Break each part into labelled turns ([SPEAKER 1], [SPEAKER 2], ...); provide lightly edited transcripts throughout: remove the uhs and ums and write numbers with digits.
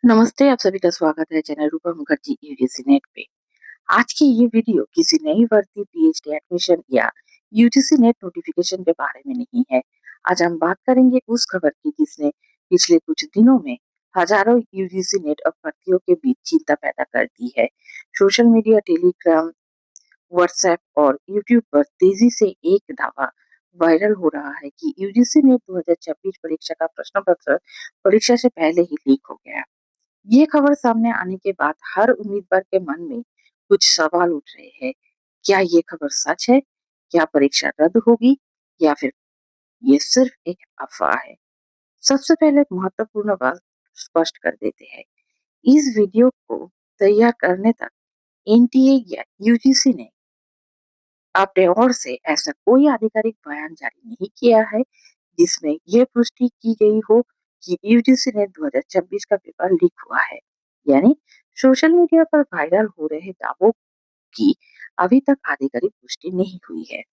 [SPEAKER 1] नमस्ते, आप सभी का स्वागत है चैनल रूपा मुखर्जी यूजीसी नेट पे। आज की ये वीडियो किसी नई भर्ती, पीएचडी एडमिशन या यूजीसी नेट नोटिफिकेशन के बारे में नहीं है। आज हम बात करेंगे उस खबर की जिसने पिछले कुछ दिनों में हजारों यूजीसी नेट अभ्यर्थियों के बीच चिंता पैदा कर दी है। सोशल मीडिया, टेलीग्राम, व्हाट्सएप और यूट्यूब पर तेजी से एक दावा वायरल हो रहा है कि यूजीसी नेट 2026 परीक्षा का प्रश्न पत्र परीक्षा से पहले ही लीक हो गया। ये खबर सामने आने के बाद हर उम्मीदवार के मन में कुछ सवाल उठ रहे हैं। क्या ये खबर सच है? क्या परीक्षा रद्द होगी या फिर ये सिर्फ एक अफवाह है? सबसे पहले एक महत्वपूर्ण बात स्पष्ट कर देते हैं। इस वीडियो को तैयार करने तक एनटीए या यूजीसी ने अपने ओर से ऐसा कोई आधिकारिक बयान जारी नहीं किया है जिसमें यह पुष्टि की गई हो कि यूजीसी ने 2026 का पेपर लीक हुआ है। यानी सोशल मीडिया पर वायरल हो रहे दावों की अभी तक आधिकारिक पुष्टि नहीं हुई है।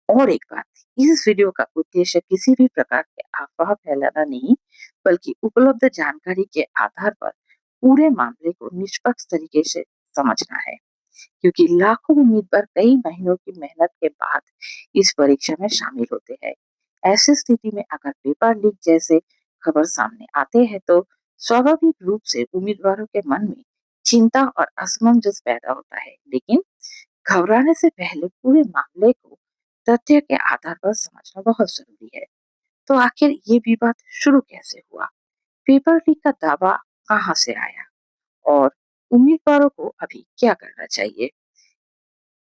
[SPEAKER 1] और एक बात, इस वीडियो का उद्देश्य किसी भी प्रकार के अफवाह फैलाना नहीं, बल्कि उपलब्ध जानकारी के आधार पर पूरे मामले को निष्पक्ष तरीके से समझना है। क्योंकि लाखों उम्मीदवार कई महीनों की मेहनत के बाद इस परीक्षा में शामिल होते हैं। ऐसी स्थिति में अगर पेपर लीक जैसे खबर सामने आते हैं तो स्वाभाविक रूप से उम्मीदवारों के मन में चिंता और असमंजस पैदा होता है। लेकिन घबराने से पहले पूरे मामले को तथ्य के आधार पर समझना बहुत जरूरी है। तो आखिर ये विवाद शुरू कैसे हुआ? पेपर लीक का दावा कहाँ से आया और उम्मीदवारों को अभी क्या करना चाहिए?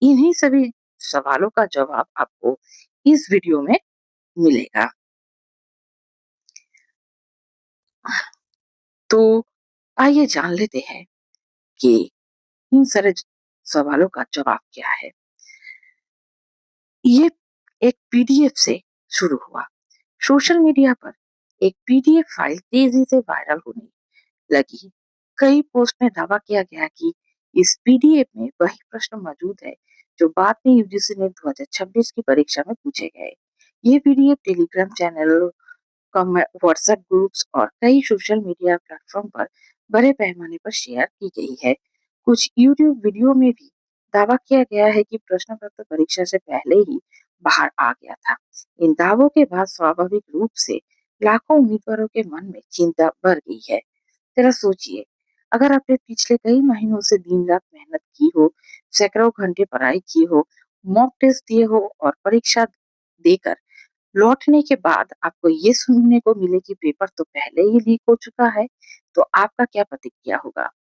[SPEAKER 1] इन्हीं सभी सवालों का जवाब आपको इस वीडियो में मिलेगा। तो आइए जान लेते हैं कि इन सारे सवालों का जवाब क्या है। ये एक पीडीएफ से शुरू हुआ। सोशल मीडिया पर एक पीडीएफ फाइल तेजी से वायरल होने लगी। कई पोस्ट में दावा किया गया कि इस पीडीएफ में वही प्रश्न मौजूद है जो बाद में यूजीसी ने 2026 की परीक्षा में पूछे गए। ये PDF Telegram channel, WhatsApp groups और कई सोशल मीडिया प्लेटफॉर्म पर बड़े पैमाने पर शेयर की गई है। कुछ यूट्यूब वीडियो में भी दावा किया गया है कि प्रश्न पत्र परीक्षा से पहले ही बाहर आ गया था। इन दावों के बाद स्वाभाविक रूप से लाखों उम्मीदवारों के मन में चिंता बढ़ गई है। जरा सोचिए, अगर आपने पिछले कई महीनों से दिन रात मेहनत की हो, सैकड़ों घंटे पढ़ाई की हो, मॉक टेस्ट दिए हो और परीक्षा देकर लौटने के बाद आपको ये सुनने को मिले कि पेपर तो पहले ही लीक हो चुका है, तो आपका क्या प्रतिक्रिया होगा?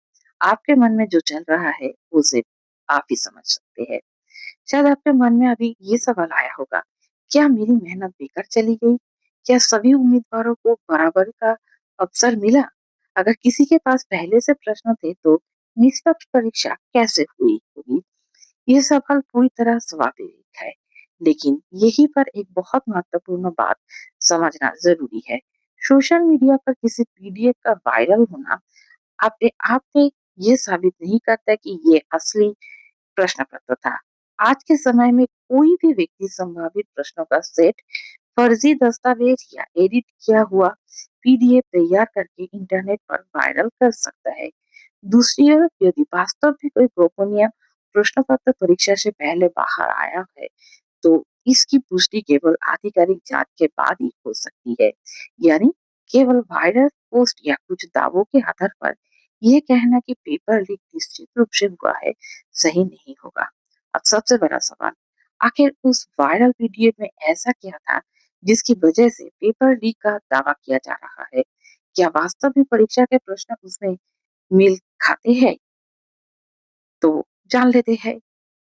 [SPEAKER 1] आपके मन में जो चल रहा है, उसे आप ही समझ सकते हैं। शायद आपके मन में अभी ये सवाल आया होगा, क्या मेरी मेहनत बेकार चली गई? क्या सभी उम्मीदवारों को बराबर का अवसर मिला? अगर किसी के पास पहले से प्रश्न थे, तो निष्पक्ष परीक्षा कैसे हुई होगी? ये सवाल पूरी तरह स्वाभाविक है, लेकिन यही पर एक बहुत महत्वपूर्ण बात समझना जरूरी है। सोशल मीडिया पर किसी पीडीएफ का वायरल होना अपने आप में ये साबित नहीं करता कि ये असली प्रश्न पत्र था। आज के समय में कोई भी व्यक्ति संभावित प्रश्नों का सेट, फर्जी दस्तावेज या एडिट किया हुआ पीडीएफ तैयार करके इंटरनेट पर वायरल कर सकता है। दूसरी ओर यदि वास्तव में कोई गोपनीय प्रश्न पत्र परीक्षा से पहले बाहर आया है, तो इसकी पुष्टि केवल आधिकारिक जांच के बाद ही हो सकती है। यानी केवल वायरल पोस्ट या कुछ दावों के आधार पर यह कहना कि पेपर लीक निश्चित रूप से हुआ है, सही नहीं होगा। अब सबसे बड़ा सवाल, आखिर उस वायरल पीडीएफ में ऐसा क्या था जिसकी वजह से पेपर लीक का दावा किया जा रहा है? क्या वास्तव में परीक्षा के प्रश्न उसमें मेल खाते हैं? तो जान लेते हैं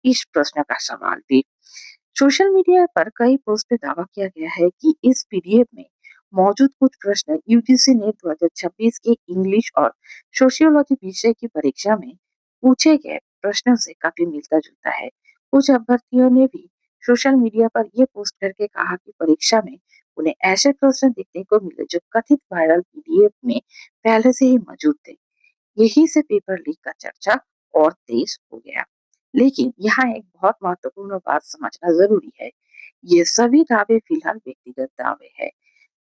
[SPEAKER 1] इस प्रश्न का सवाल भी। सोशल मीडिया पर कई पोस्ट में दावा किया गया है कि इस पीडीएफ में मौजूद कुछ प्रश्न यूजीसी ने 2026 के इंग्लिश और सोशियोलॉजी विषय की परीक्षा में पूछे गए प्रश्नों से काफी मिलता जुलता है। कुछ अभ्यर्थियों ने भी सोशल मीडिया पर यह पोस्ट करके कहा कि परीक्षा में उन्हें ऐसे प्रश्न देखने को मिले जो कथित वायरल पीडीएफ में पहले से ही मौजूद थे। यही से पेपर लीक का चर्चा और तेज हो गया। लेकिन यहाँ एक बहुत महत्वपूर्ण बात समझना जरूरी है। ये सभी दावे फिलहाल व्यक्तिगत दावे हैं।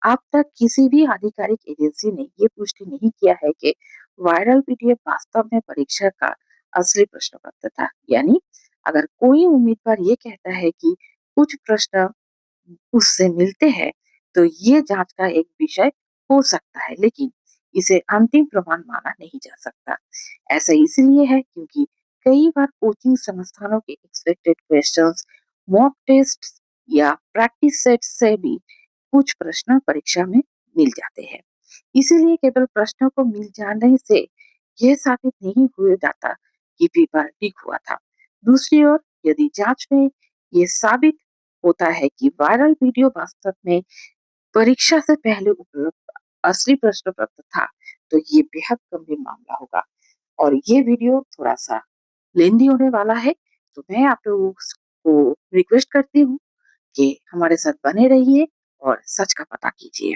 [SPEAKER 1] अब तक किसी भी आधिकारिक एजेंसी ने ये पुष्टि नहीं किया है कि वायरल पीडीएफ वास्तव में परीक्षा का असली प्रश्न पत्र था। यानी अगर कोई उम्मीदवार ये कहता है कि कुछ प्रश्न उससे मिलते हैं, तो ये जांच का एक विषय हो सकता है, लेकिन इसे अंतिम प्रमाण माना नहीं जा सकता। ऐसा इसलिए है क्योंकि कई बार कोचिंग संस्थानों के एक्सपेक्टेड क्वेश्चंस, मॉक टेस्ट या प्रैक्टिस सेट से भी कुछ प्रश्न परीक्षा में मिल जाते हैं। इसीलिए केवल प्रश्नों को मिल जाने से यह साबित नहीं हो जाता कि पेपर लीक हुआ था। दूसरी ओर यदि जांच में ये साबित होता है कि वायरल वीडियो वास्तव में परीक्षा से पहले उपलब्ध असली प्रश्न पत्र था, तो ये बेहद गंभीर मामला होगा और ये वीडियो थोड़ा सा लेंदी होने वाला है। तो मैं आप लोगों को रिक्वेस्ट करती हूँ कि हमारे साथ बने रहिए और सच का पता कीजिए।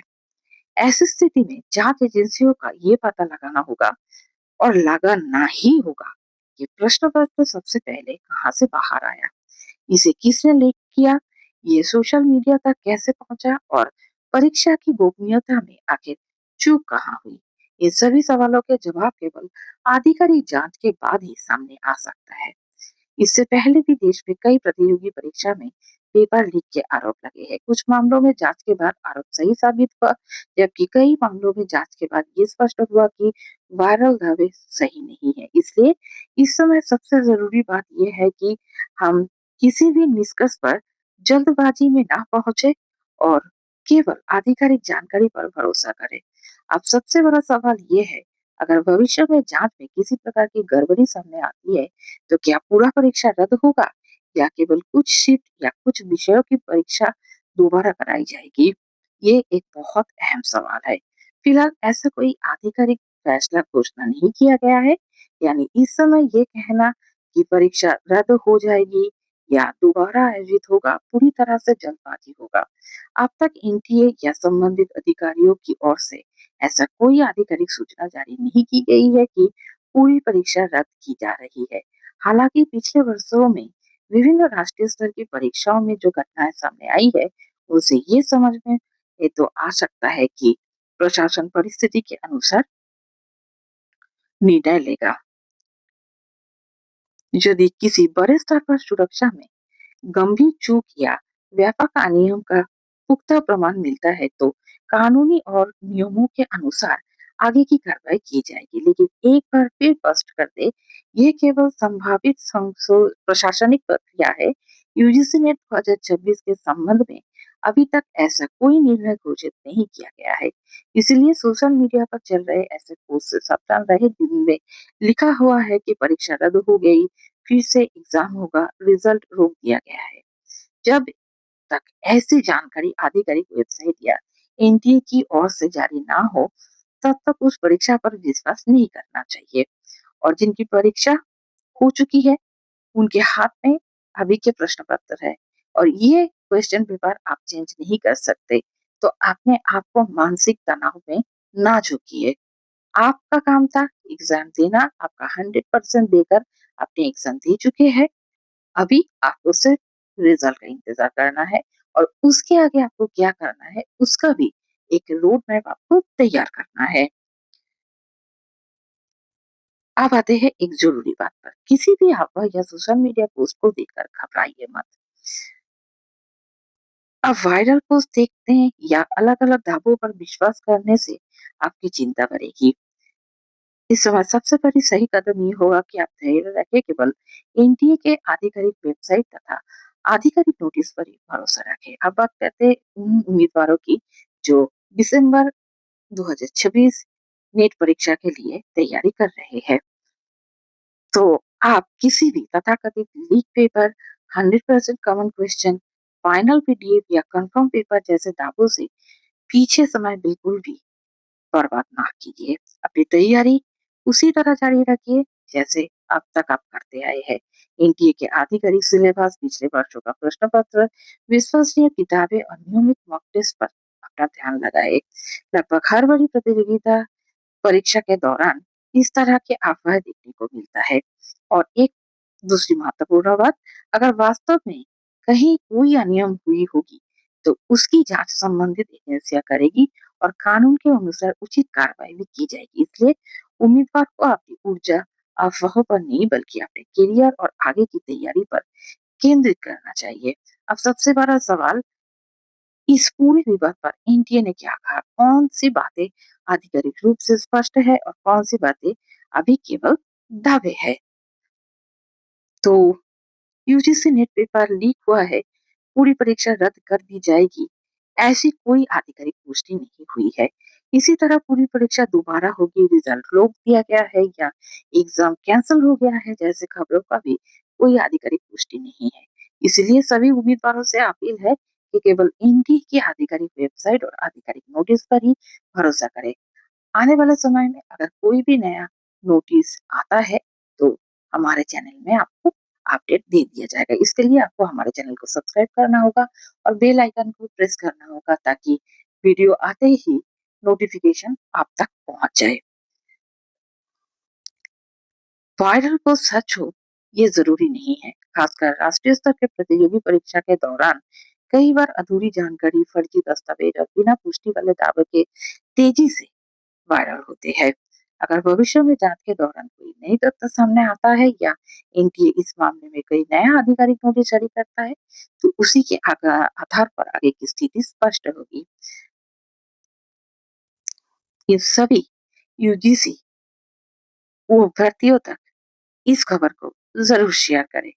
[SPEAKER 1] ऐसी स्थिति में जांच एजेंसियों का ये पता लगाना होगा और लगाना ही होगा कि प्रश्न पत्र सबसे पहले कहाँ से बाहर आया, इसे किसने लीक किया, ये सोशल मीडिया तक कैसे पहुंचा और परीक्षा की गोपनीयता में आखिर चूक कहाँ हुई। इन सभी सवालों के जवाब केवल आधिकारिक जांच के बाद ही सामने आ सकता है। इससे पहले भी देश में कई प्रतियोगी परीक्षा में पेपर लीक के आरोप लगे हैं। कुछ मामलों में जांच के बाद आरोप सही साबित हुआ, जबकि कई मामलों में जांच के बाद ये स्पष्ट हुआ कि वायरल दावे सही नहीं है। इसलिए इस समय सबसे जरूरी बात यह है कि हम किसी भी निष्कर्ष पर जल्दबाजी में ना पहुंचे और केवल आधिकारिक जानकारी पर भरोसा करें। अब सबसे बड़ा सवाल ये है, अगर भविष्य में जांच में किसी प्रकार की गड़बड़ी सामने आती है, तो क्या पूरा परीक्षा रद्द होगा या केवल कुछ शिफ्ट या कुछ विषयों की परीक्षा दोबारा कराई जाएगी? ये एक बहुत अहम सवाल है। फिलहाल ऐसा कोई आधिकारिक फैसला घोषणा नहीं किया गया है, यानी इस समय ये कहना कि परीक्षा रद्द हो जाएगी या दोबारा आयोजित होगा पूरी तरह से जल्दबाजी होगा। अब तक एनटीए या संबंधित अधिकारियों की ओर से ऐसा कोई आधिकारिक सूचना जारी नहीं की गई है कि पूरी परीक्षा रद्द की जा रही है। हालांकि पिछले वर्षों में विभिन्न राष्ट्रीय स्तर की परीक्षाओं में जो घटनाएं सामने आई है, उनसे ये समझ में ये तो आ सकता है कि प्रशासन परिस्थिति के अनुसार निर्णय लेगा। यदि किसी बड़े स्तर पर सुरक्षा में गंभीर चूक या व्यापक अनियम का पुख्ता प्रमाण मिलता है, तो कानूनी और नियमों के अनुसार आगे की कार्रवाई की जाएगी। लेकिन एक बार फिर स्पष्ट कर दे, ये केवल संभावित प्रशासनिक प्रक्रिया है। यूजीसी ने 2026 के संबंध में अभी तक ऐसा कोई निर्णय घोषित नहीं किया गया है। इसलिए सोशल मीडिया पर चल रहे ऐसे पोस्ट से सावधान रहे जिनमें लिखा हुआ है कि परीक्षा रद्द हो गई, फिर से एग्जाम होगा, रिजल्ट रोक दिया गया है। जब तक ऐसी जानकारी आधिकारिक वेबसाइट या एनटीए की ओर से जारी ना हो, तब तक उस परीक्षा पर विश्वास नहीं करना चाहिए। और जिनकी परीक्षा हो चुकी है, उनके हाथ में अभी के प्रश्न पत्र है और ये क्वेश्चन पेपर आप चेंज नहीं कर सकते। तो अपने आप को मानसिक तनाव में ना झुकिए। आपका काम था एग्जाम देना, आपका 100% देकर अपने एग्जाम दे चुके हैं। अभी आपको सिर्फ रिजल्ट का इंतजार करना है और उसके आगे आपको क्या करना है उसका भी एक रोड मैप आपको तैयार करना है। अब आते हैं एक जरूरी बात पर। किसी भी अफवाह या सोशल मीडिया पोस्ट को देखकर घबराइए मत। अब वायरल पोस्ट देखते हैं या अलग अलग दावों पर विश्वास करने से आपकी चिंता बढ़ेगी। इस समय सबसे बड़ी सही कदम ये होगा कि आप धैर्य रखें, केवल एनटीए के आधिकारिक वेबसाइट तथा आधिकारिक नोटिस पर ही भरोसा रखें। अब बात करते हैं उन उम्मीदवारों की जो दिसंबर 2026 नेट परीक्षा के लिए तैयारी कर रहे हैं। तो आप किसी भी तथाकथित leak paper, 100% common question, final PDF या कंफर्म पेपर जैसे दावों से पीछे समय बिल्कुल भी बर्बाद ना कीजिए। अपनी तैयारी उसी तरह जारी रखिए जैसे अब तक आप करते आए हैं। एनटीए के आधिकारिक सिलेबस, पिछले वर्षों का प्रश्न पत्र, विश्वसनीय किताबें और नियमित मॉक टेस्ट पर अपना ध्यान लगाए। लगभग हर बड़ी प्रतियोगिता परीक्षा के दौरान इस तरह के अफवाह देखने को मिलता है। और एक दूसरी महत्वपूर्ण बात, अगर वास्तव में कहीं कोई अनियम हुई होगी, तो उसकी जांच संबंधित एजेंसियां करेगी और कानून के अनुसार उचित कार्रवाई भी की जाएगी। इसलिए उम्मीदवार को अपनी ऊर्जा अफवाहों पर नहीं बल्कि अपने करियर और आगे की तैयारी पर केंद्रित करना चाहिए। अब सबसे बड़ा सवाल, इस पूरे विवाद पर एनटीए ने क्या कहा? कौन सी बातें आधिकारिक रूप से स्पष्ट है और कौन सी बातें अभी केवल दावे है? तो यूजीसी नेट पेपर लीक हुआ है, पूरी परीक्षा रद्द कर दी जाएगी, ऐसी कोई आधिकारिक पुष्टि नहीं हुई है। इसी तरह पूरी परीक्षा दोबारा होगी, रिजल्ट रोक दिया गया है या एग्जाम कैंसिल हो गया है जैसे खबरों का भी कोई आधिकारिक पुष्टि नहीं है। इसलिए सभी उम्मीदवारों से अपील है कि केवल एनटीए की आधिकारिक वेबसाइट और आधिकारिक नोटिस पर ही भरोसा करें। आने वाले समय में अगर कोई भी नया नोटिस आता है तो हमारे चैनल में आपको अपडेट दे दिया जाएगा। इसके लिए आपको हमारे चैनल को सब्सक्राइब करना होगा और बेल आइकन को प्रेस करना होगा ताकि वीडियो आते ही नोटिफिकेशन आप तक पहुंच जाए। वायरल को सच हो ये जरूरी नहीं है। खासकर राष्ट्रीय स्तर के प्रतियोगी परीक्षा के दौरान कई बार अधूरी जानकारी, फर्जी दस्तावेज और बिना पुष्टि वाले दावे के तेजी से वायरल होते हैं। अगर भविष्य में जांच के दौरान कोई नई तथ्य सामने आता है या एनटीए इस मामले में कोई नया आधिकारिक नोटिस जारी करता है तो उसी के आधार पर आगे की स्थिति स्पष्ट होगी। ये सभी यूजीसी वो अभ्यर्थियों तक इस खबर को जरूर शेयर करें।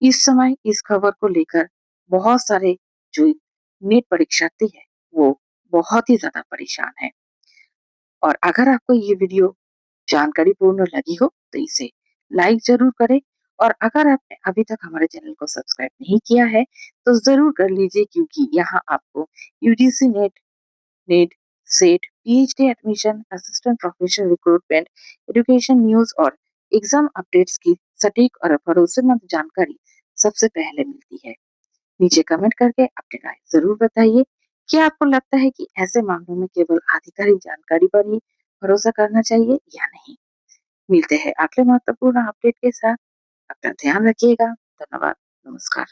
[SPEAKER 1] इस समय इस खबर को लेकर बहुत सारे जो नीट परीक्षार्थी है वो बहुत ही ज्यादा परेशान है। और अगर आपको ये वीडियो जानकारी पूर्ण लगी हो तो इसे लाइक जरूर करें। और अगर आपने अभी तक हमारे चैनल को सब्सक्राइब नहीं किया है तो जरूर कर लीजिए, क्योंकि यहाँ आपको UGC net, net, set, PhD admission, assistant professor recruitment, education news और एग्जाम अपडेट्स की सटीक और भरोसेमंद जानकारी सबसे पहले मिलती है। नीचे कमेंट करके अपनी राय जरूर बताइए। क्या आपको लगता है कि ऐसे मामलों में केवल आधिकारिक जानकारी पर ही भरोसा करना चाहिए या नहीं? मिलते हैं अगले महत्वपूर्ण अपडेट के साथ। अपना ध्यान रखिएगा। धन्यवाद। नमस्कार।